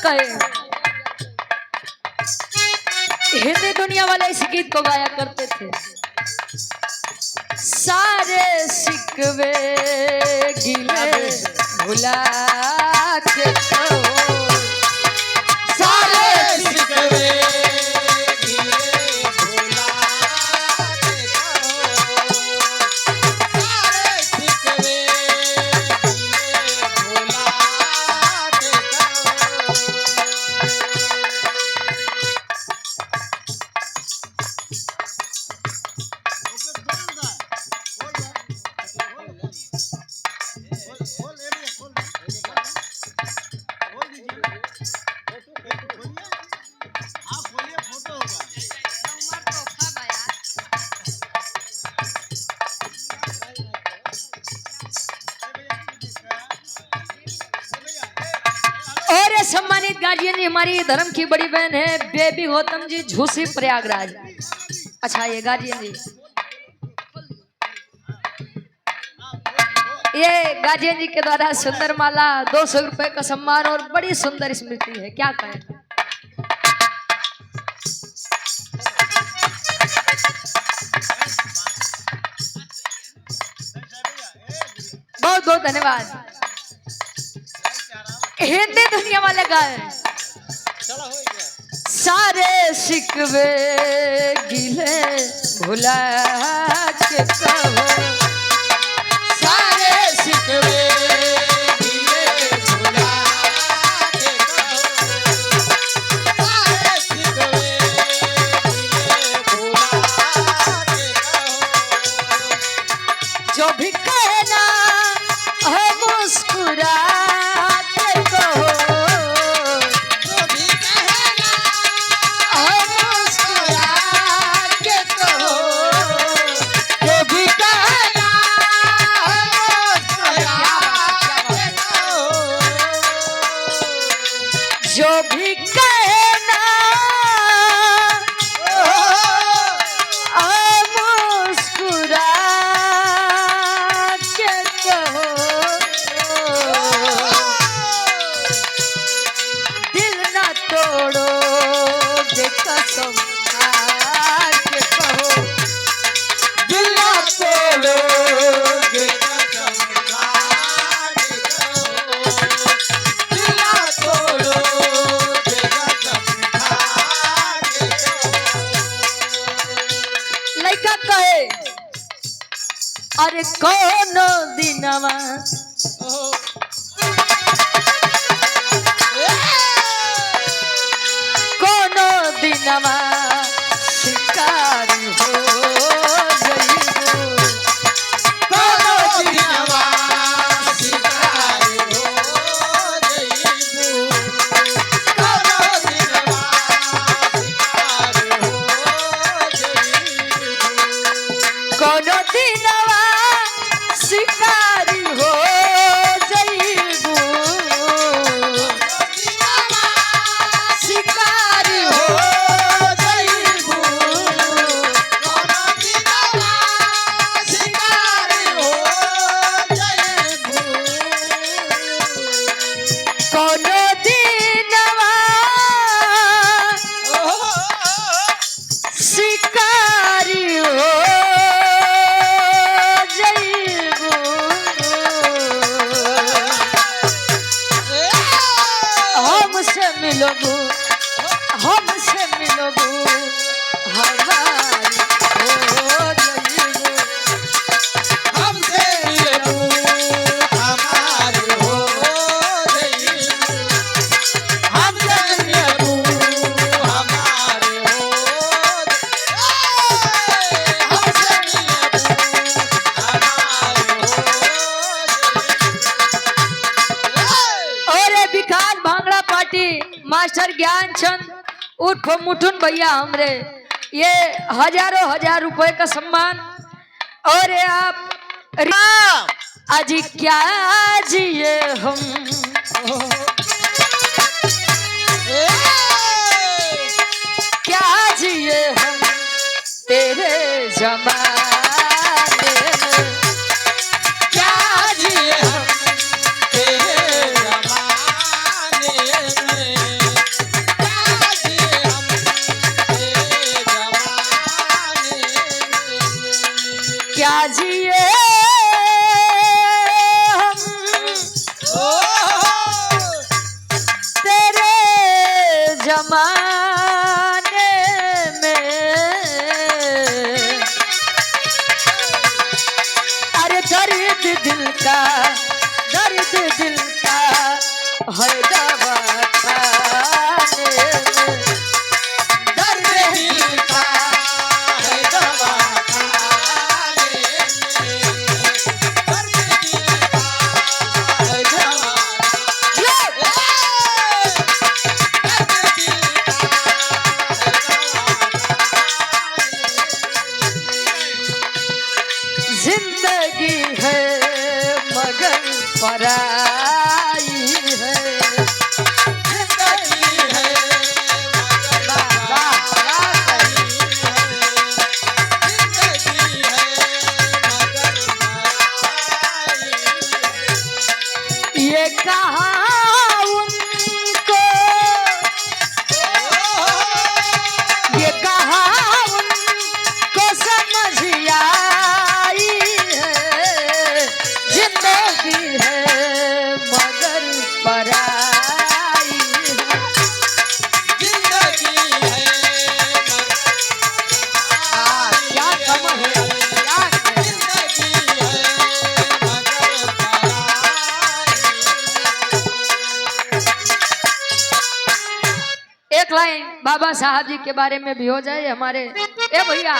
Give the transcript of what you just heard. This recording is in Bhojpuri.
कहे हिंदी दुनिया वाले इस गीत को गाया करते थे। सारे शिकवे गिले भुला के कहो, सारे शिकवे गिले भुला के कहो, सारे शिकवे गिले भुला के सम्मानित गार्जियन जी, हमारी धर्म की बड़ी बहन है बेबी गौतम जी, झूसी प्रयागराज। अच्छा ये गार्जियन जी, ये गार्जियन जी के द्वारा सुंदर माला 200 रुपए का सम्मान और बड़ी सुंदर स्मृति है, क्या कहें। बहुत बहुत धन्यवाद। हिंदी दुनिया वाले गाए सारे शिकवे गिले भुला के कहो, सारे शिकवे गिले भुला के कहो, सारे शिकवे गिले भुला के कहो, जो भी कहना है मुस्कुरा के कहो, जो भी कहना है मुस्कुरा के कहो, जो भी कहना है मुस्कुरा के कहो, जो भी कहना है मुस्कुरा के कहो, दिल ना तोड़ोगे कसम खा के कहो, दिल ना तोड़ोगे कसम खा के कहो, दिल ना तोड़ोगे कसम खा के कहो। लड़का कहे अरे कौन दिनवा कौन दिनवा शिकारी हो जइबू, कोनो दिनवा शिकारी हो जइबू, कोनो दिनवा शिकारी हो जइबू, कौन दिनवा शिकारी हो जइबू, शिकारी हो जइबू, कोनो दिनवा शिकारी हो जइबू, कौन दिनवा शिकारी हो जइबू, हमसे मिलोगू, हमसे मिलोगू, हमारी हो जइबू, हमसे मिलबू हमारी हो जइबू, हमसे मिलबू हमारी हो, हमसे मिलबू हमारी हो। और ये विकास भांगड़ा पार्टी मास्टर ज्ञानचंद उर्फ मुठुन भैया हमरे, ये हजार रुपए का सम्मान। और ये आप आज क्या जिए हम, क्या जिए हम तेरे जमाने में, क्या जिए हम तेरे जमाने में, जिए हम तेरे जमाने में। अरे दर्द दिल का है दवा खाने में। दर्द दिल का है दवा खाने में। दर्द दिल का है दवा जिंदगी है मगर पराई है। जिंदगी है मगर पराई है। जिंदगी है मगर पराई है। ये कहा उनको समझ आई है। जिंदगी है मगर पराई है। जिंदगी है क्या समझ है, क्या है? जिंदगी है मगर पराई। एक लाइन बाबा साहब जी के बारे में भी हो जाए हमारे। ए भैया